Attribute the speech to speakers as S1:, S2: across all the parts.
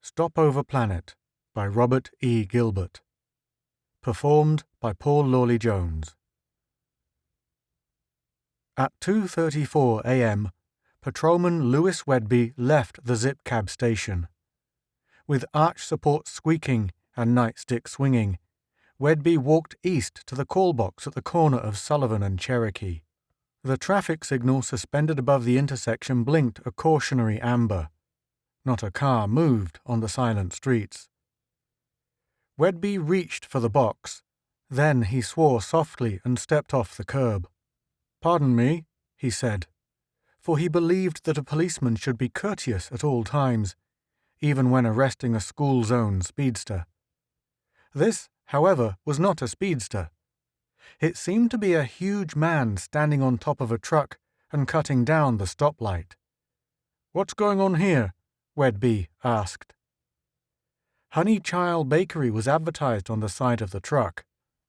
S1: Stopover Planet by Robert E. Gilbert. Performed by Paul Lawley Jones. At 2:34 a.m., Patrolman Lewis Wedby left the Zip Cab station. With arch support squeaking and nightstick swinging, Wedby walked east to the call box at the corner of Sullivan and Cherokee. The traffic signal suspended above the intersection blinked a cautionary amber. Not a car moved on the silent streets. Wedby reached for the box. Then he swore softly and stepped off the curb. "Pardon me," he said, for he believed that a policeman should be courteous at all times, even when arresting a school-zone speedster. This, however, was not a speedster. It seemed to be a huge man standing on top of a truck and cutting down the stoplight. "What's going on here?" Wedby asked. Honeychild Bakery was advertised on the side of the truck.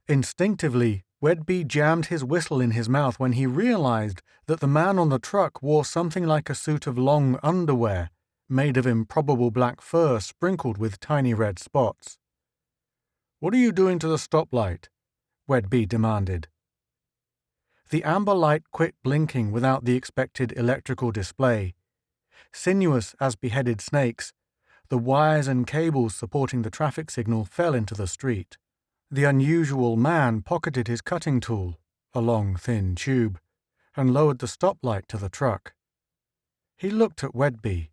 S1: Instinctively, Wedby jammed his whistle in his mouth when he realized that the man on the truck wore something like a suit of long underwear, made of improbable black fur sprinkled with tiny red spots. "What are you doing to the stoplight?" Wedby demanded. The amber light quit blinking without the expected electrical display. Sinuous as beheaded snakes, the wires and cables supporting the traffic signal fell into the street. The unusual man pocketed his cutting tool, a long, thin tube, and lowered the stoplight to the truck. He looked at Wedby.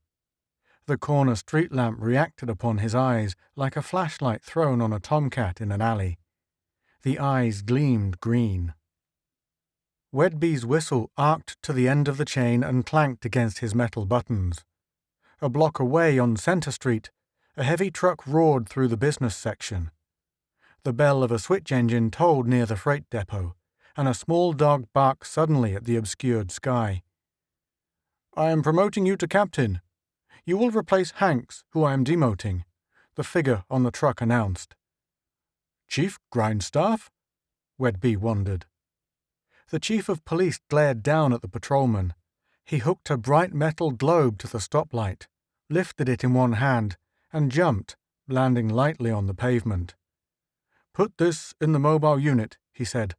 S1: The corner street lamp reacted upon his eyes like a flashlight thrown on a tomcat in an alley. The eyes gleamed green. Wedby's whistle arced to the end of the chain and clanked against his metal buttons. A block away on Center Street, a heavy truck roared through the business section. The bell of a switch engine tolled near the freight depot, and a small dog barked suddenly at the obscured sky. "I am promoting you to captain. You will replace Hanks, who I am demoting," the figure on the truck announced. "Chief Grindstaff?" Wedby wondered. The chief of police glared down at the patrolman. He hooked a bright metal globe to the stoplight, lifted it in one hand, and jumped, landing lightly on the pavement. "Put this in the mobile unit," he said.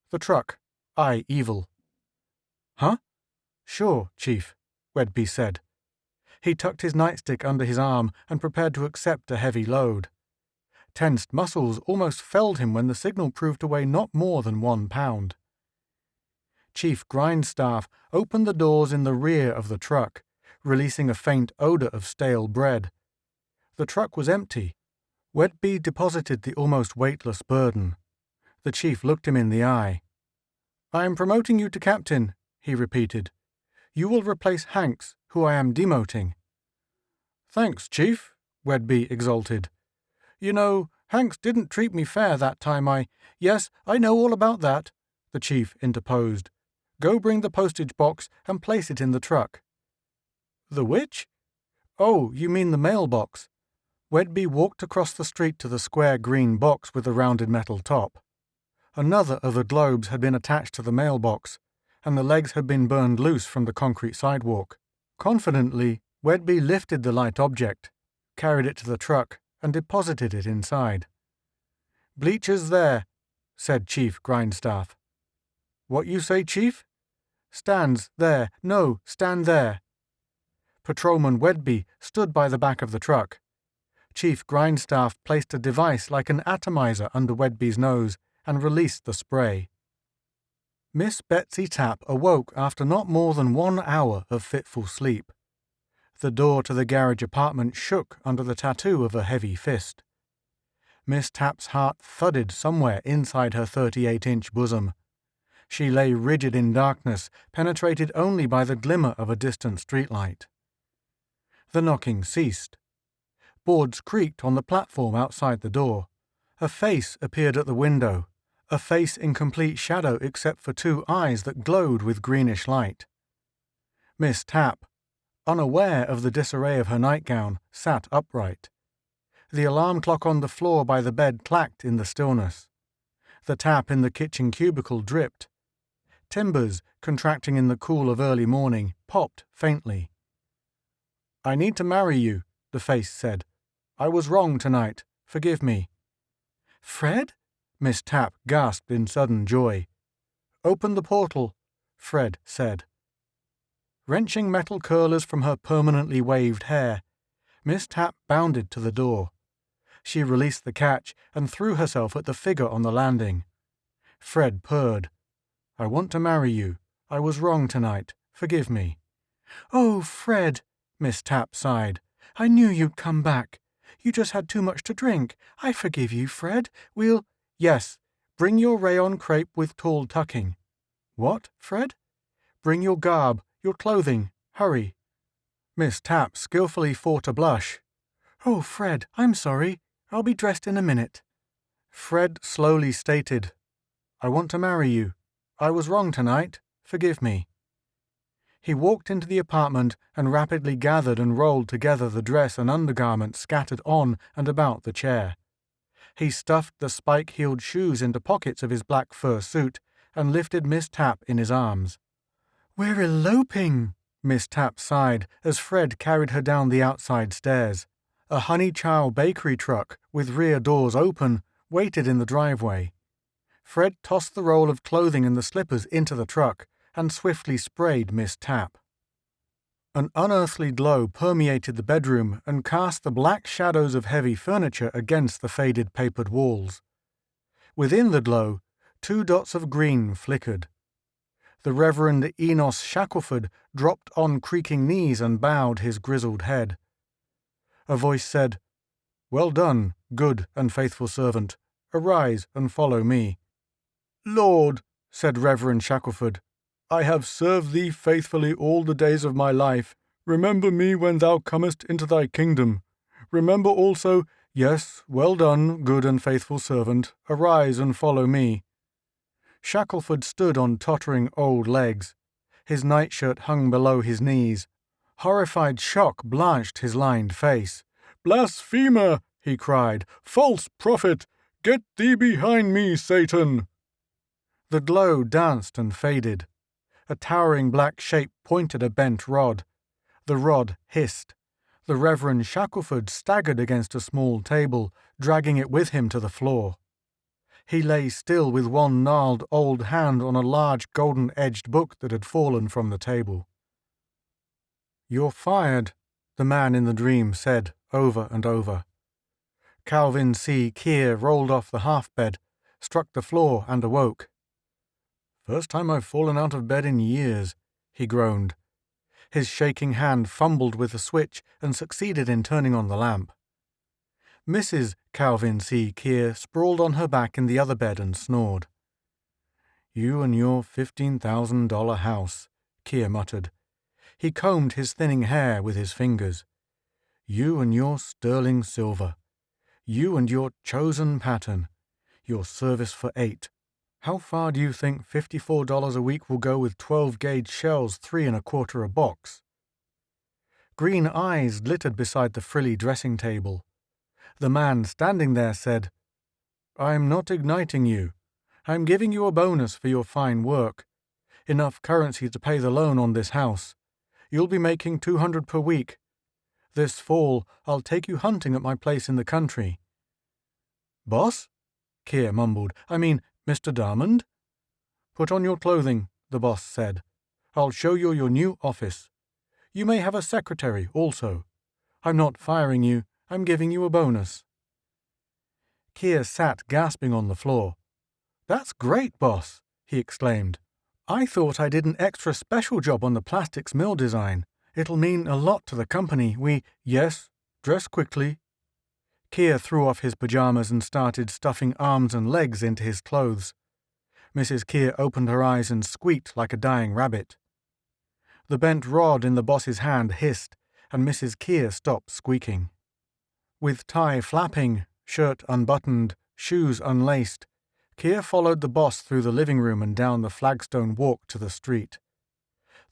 S1: "The truck. I evil." "Huh?" "Sure, Chief," Wedby said. He tucked his nightstick under his arm and prepared to accept a heavy load. Tensed muscles almost felled him when the signal proved to weigh not more than 1 pound. Chief Grindstaff opened the doors in the rear of the truck, releasing a faint odor of stale bread. The truck was empty. Wedby deposited the almost weightless burden. The chief looked him in the eye. "I am promoting you to captain," he repeated. "You will replace Hanks, who I am demoting." "Thanks, Chief," Wedby exulted. "You know, Hanks didn't treat me fair that time Yes, I know all about that," the chief interposed. "Go bring the postage box and place it in the truck." "The which?" "Oh, you mean the mailbox." Wedby walked across the street to the square green box with the rounded metal top. Another of the globes had been attached to the mailbox, and the legs had been burned loose from the concrete sidewalk. Confidently, Wedby lifted the light object, carried it to the truck, and deposited it inside. "Bleachers there," said Chief Grindstaff. "What you say, Chief?" "Stands there. No, stand there." Patrolman Wedby stood by the back of the truck. Chief Grindstaff placed a device like an atomizer under Wedby's nose and released the spray. Miss Betsy Tapp awoke after not more than 1 hour of fitful sleep. The door to the garage apartment shook under the tattoo of a heavy fist. Miss Tapp's heart thudded somewhere inside her 38-inch bosom. She lay rigid in darkness, penetrated only by the glimmer of a distant streetlight. The knocking ceased. Boards creaked on the platform outside the door. A face appeared at the window, a face in complete shadow except for 2 eyes that glowed with greenish light. Miss Tapp, unaware of the disarray of her nightgown, sat upright. The alarm clock on the floor by the bed clacked in the stillness. The tap in the kitchen cubicle dripped. Timbers, contracting in the cool of early morning, popped faintly. "I need to marry you," the face said. I was wrong tonight. Forgive me." "Fred?" Miss Tapp gasped in sudden joy. "Open the portal," Fred said. Wrenching metal curlers from her permanently waved hair, Miss Tapp bounded to the door. She released the catch and threw herself at the figure on the landing. Fred purred. "I want to marry you. I was wrong tonight. Forgive me." "Oh, Fred," Miss Tapp sighed. "I knew you'd come back. You just had too much to drink. I forgive you, Fred. We'll—" "Yes, bring your rayon crepe with tall tucking." "What, Fred?" "Bring your garb, your clothing. Hurry." Miss Tapp skillfully fought a blush. "Oh, Fred, I'm sorry. I'll be dressed in a minute." Fred slowly stated, "I want to marry you. I was wrong tonight. Forgive me." He walked into the apartment and rapidly gathered and rolled together the dress and undergarments scattered on and about the chair. He stuffed the spike-heeled shoes into pockets of his black fur suit and lifted Miss Tapp in his arms. "We're eloping," Miss Tapp sighed as Fred carried her down the outside stairs. A Honey Chow bakery truck, with rear doors open, waited in the driveway. Fred tossed the roll of clothing and the slippers into the truck and swiftly sprayed Miss Tapp. An unearthly glow permeated the bedroom and cast the black shadows of heavy furniture against the faded papered walls. Within the glow, 2 dots of green flickered. The Reverend Enos Shackelford dropped on creaking knees and bowed his grizzled head. A voice said, "Well done, good and faithful servant. Arise and follow me." "Lord," said Reverend Shackelford, "I have served thee faithfully all the days of my life. Remember me when thou comest into thy kingdom. Remember also, yes, well done, good and faithful servant. Arise and follow me." Shackelford stood on tottering old legs. His nightshirt hung below his knees. Horrified shock blanched his lined face. "Blasphemer!" he cried. "False prophet! Get thee behind me, Satan!" The glow danced and faded. A towering black shape pointed a bent rod. The rod hissed. The Reverend Shackelford staggered against a small table, dragging it with him to the floor. He lay still with one gnarled old hand on a large golden-edged book that had fallen from the table. "You're fired," the man in the dream said over and over. Calvin C. Keir rolled off the half-bed, struck the floor and awoke. "First time I've fallen out of bed in years," he groaned. His shaking hand fumbled with the switch and succeeded in turning on the lamp. Mrs. Calvin C. Keir sprawled on her back in the other bed and snored. "You and your $15,000 house," Keir muttered. He combed his thinning hair with his fingers. "You and your sterling silver. You and your chosen pattern. Your service for 8. How far do you think $54 a week will go with 12-gauge shells 3 1/4 a box?" Green eyes glittered beside the frilly dressing table. The man standing there said, "I'm not igniting you. I'm giving you a bonus for your fine work. Enough currency to pay the loan on this house. You'll be making $200 per week. This fall, I'll take you hunting at my place in the country." "Boss?" Keir mumbled. "I mean, Mr. Darmond?" "Put on your clothing," the boss said. "I'll show you your new office. You may have a secretary also. I'm not firing you. I'm giving you a bonus." Keir sat gasping on the floor. "That's great, boss," he exclaimed. "I thought I did an extra special job on the plastics mill design. It'll mean a lot to the company. Yes, dress quickly." Keir threw off his pajamas and started stuffing arms and legs into his clothes. Mrs. Keir opened her eyes and squeaked like a dying rabbit. The bent rod in the boss's hand hissed, and Mrs. Keir stopped squeaking. With tie flapping, shirt unbuttoned, shoes unlaced, Keir followed the boss through the living room and down the flagstone walk to the street.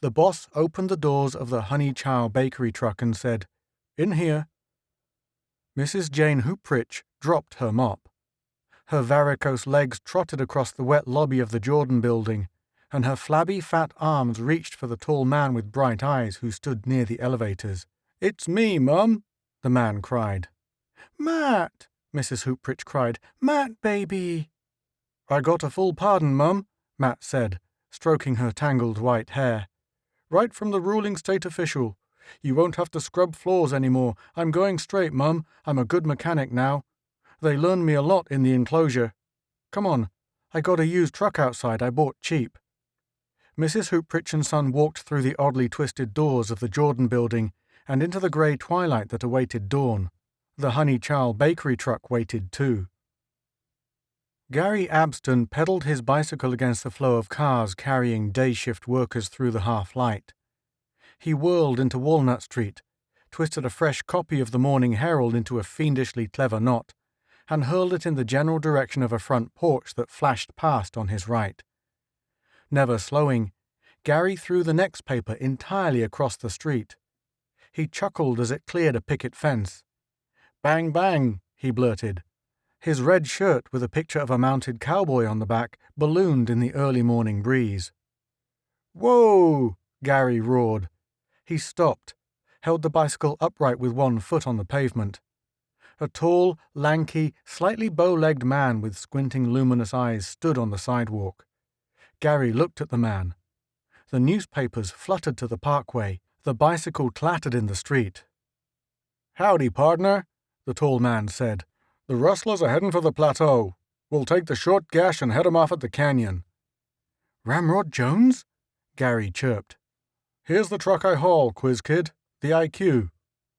S1: The boss opened the doors of the Honey Chow bakery truck and said, "In here." Mrs. Jane Hooprich dropped her mop. Her varicose legs trotted across the wet lobby of the Jordan building, and her flabby fat arms reached for the tall man with bright eyes who stood near the elevators. "It's me, Mum," the man cried. "Matt!" Mrs. Hooprich cried. "Matt, baby!" "I got a full pardon, Mum," Matt said, stroking her tangled white hair. "Right from the ruling state official. You won't have to scrub floors anymore. I'm going straight, Mum. I'm a good mechanic now. They learned me a lot in the enclosure. Come on, I got a used truck outside I bought cheap." Mrs. Hooprich and son walked through the oddly twisted doors of the Jordan building and into the grey twilight that awaited dawn. The Honey Chow bakery truck waited too. Gary Abston pedaled his bicycle against the flow of cars carrying day-shift workers through the half-light. He whirled into Walnut Street, twisted a fresh copy of the Morning Herald into a fiendishly clever knot, and hurled it in the general direction of a front porch that flashed past on his right. Never slowing, Gary threw the next paper entirely across the street. He chuckled as it cleared a picket fence. "Bang, bang," he blurted. His red shirt with a picture of a mounted cowboy on the back ballooned in the early morning breeze. "Whoa!" Gary roared. He stopped, held the bicycle upright with one foot on the pavement. A tall, lanky, slightly bow-legged man with squinting luminous eyes stood on the sidewalk. Gary looked at the man. The newspapers fluttered to the parkway. The bicycle clattered in the street. "Howdy, partner," the tall man said. "The rustlers are heading for the plateau. We'll take the short gash and head 'em off at the canyon." "Ramrod Jones?" Gary chirped. "Here's the truck I haul, Quiz Kid. The IQ.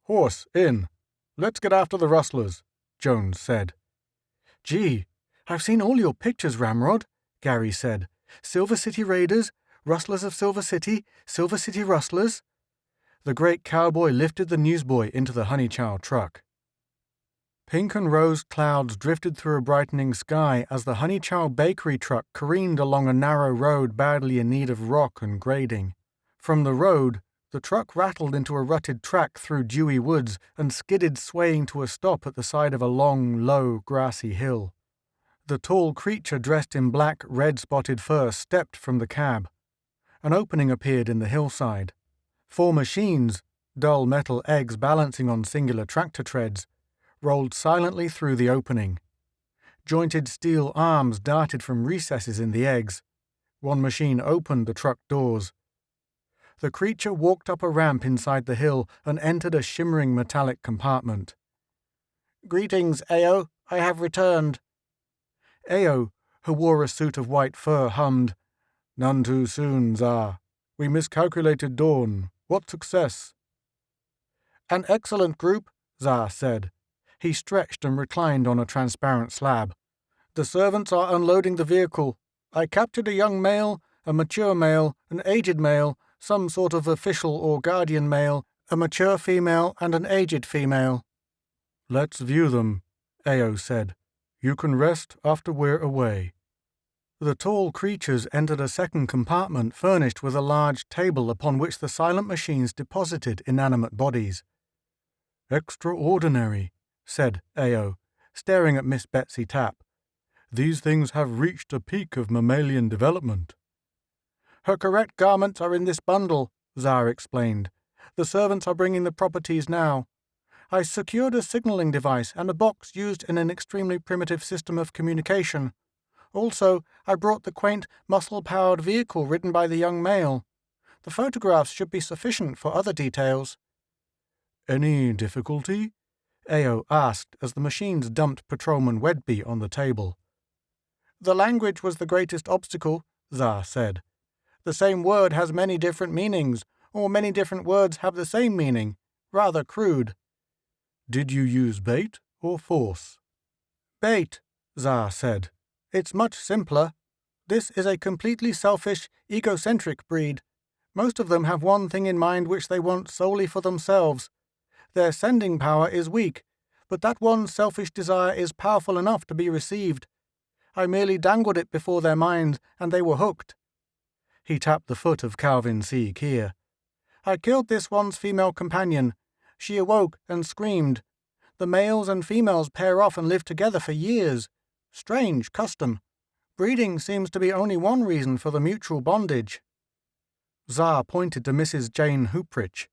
S1: Horse, in. Let's get after the rustlers," Jones said. "Gee, I've seen all your pictures, Ramrod," Gary said. "Silver City Raiders, Rustlers of Silver City Rustlers." The great cowboy lifted the newsboy into the Honey Chow truck. Pink and rose clouds drifted through a brightening sky as the Honey Chow bakery truck careened along a narrow road badly in need of rock and grading. From the road, the truck rattled into a rutted track through dewy woods and skidded swaying to a stop at the side of a long, low, grassy hill. The tall creature dressed in black, red-spotted fur stepped from the cab. An opening appeared in the hillside. 4 machines, dull metal eggs balancing on singular tractor treads, rolled silently through the opening. Jointed steel arms darted from recesses in the eggs. One machine opened the truck doors. The creature walked up a ramp inside the hill and entered a shimmering metallic compartment. "Greetings, Ao. I have returned." Ao, who wore a suit of white fur, hummed, "None too soon, Zar. We miscalculated dawn. What success?" "An excellent group," Zar said. He stretched and reclined on a transparent slab. "The servants are unloading the vehicle. I captured a young male, a mature male, an aged male, some sort of official or guardian male, a mature female, and an aged female." "Let's view them," Ao said. "You can rest after we're away." The tall creatures entered a second compartment furnished with a large table upon which the silent machines deposited inanimate bodies. "Extraordinary," said Ao, staring at Miss Betsy Tapp. "These things have reached a peak of mammalian development." "Her correct garments are in this bundle," Zar explained. "The servants are bringing the properties now. I secured a signaling device and a box used in an extremely primitive system of communication. Also, I brought the quaint, muscle-powered vehicle ridden by the young male. The photographs should be sufficient for other details." "Any difficulty?" Ao asked as the machines dumped Patrolman Wedby on the table. "The language was the greatest obstacle," Zar said. "The same word has many different meanings, or many different words have the same meaning. Rather crude." "Did you use bait or force?" "Bait," Zar said. "It's much simpler. This is a completely selfish, egocentric breed. Most of them have one thing in mind which they want solely for themselves. Their sending power is weak, but that one selfish desire is powerful enough to be received. I merely dangled it before their minds, and they were hooked." He tapped the foot of Calvin C. Keir. "I killed this one's female companion. She awoke and screamed. The males and females pair off and live together for years. Strange custom. Breeding seems to be only one reason for the mutual bondage." Zar pointed to Mrs. Jane Hooprich.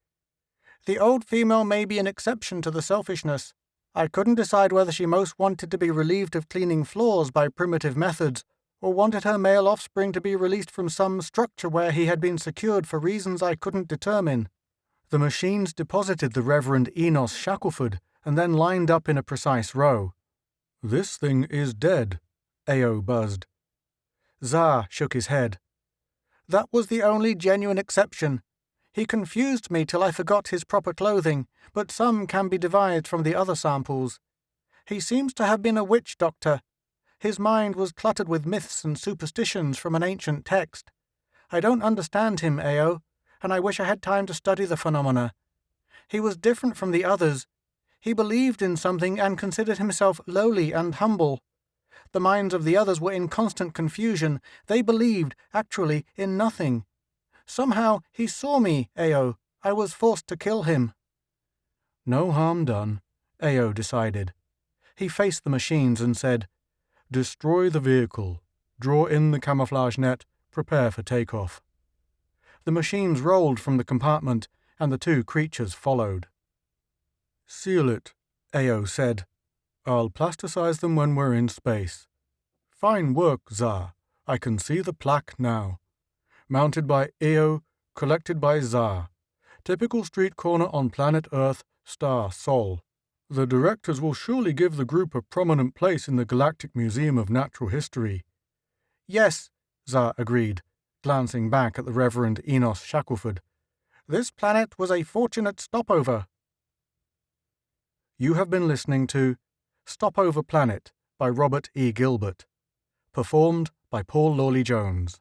S1: "The old female may be an exception to the selfishness. I couldn't decide whether she most wanted to be relieved of cleaning floors by primitive methods, or wanted her male offspring to be released from some structure where he had been secured for reasons I couldn't determine. The machines deposited the Reverend Enos Shackelford and then lined up in a precise row. "This thing is dead," Ao buzzed. Zar shook his head. "That was the only genuine exception. He confused me till I forgot his proper clothing, but some can be devised from the other samples. He seems to have been a witch doctor. His mind was cluttered with myths and superstitions from an ancient text. I don't understand him, Ao, and I wish I had time to study the phenomena. He was different from the others. He believed in something and considered himself lowly and humble. The minds of the others were in constant confusion. They believed, actually, in nothing. Somehow he saw me, Ao. I was forced to kill him." No harm done, Ao decided. He faced the machines and said, "Destroy the vehicle. Draw in the camouflage net. Prepare for takeoff." The machines rolled from the compartment, and the two creatures followed. "Seal it," Ao said. "I'll plasticize them when we're in space." "Fine work, Zar. I can see the plaque now. Mounted by Ao, collected by Zar. Typical street corner on planet Earth, star Sol. The directors will surely give the group a prominent place in the Galactic Museum of Natural History." "Yes," Zar agreed, glancing back at the Reverend Enos Shackelford. "This planet was a fortunate stopover." You have been listening to Stopover Planet by Robert E. Gilbert. Performed by Paul Lawley Jones.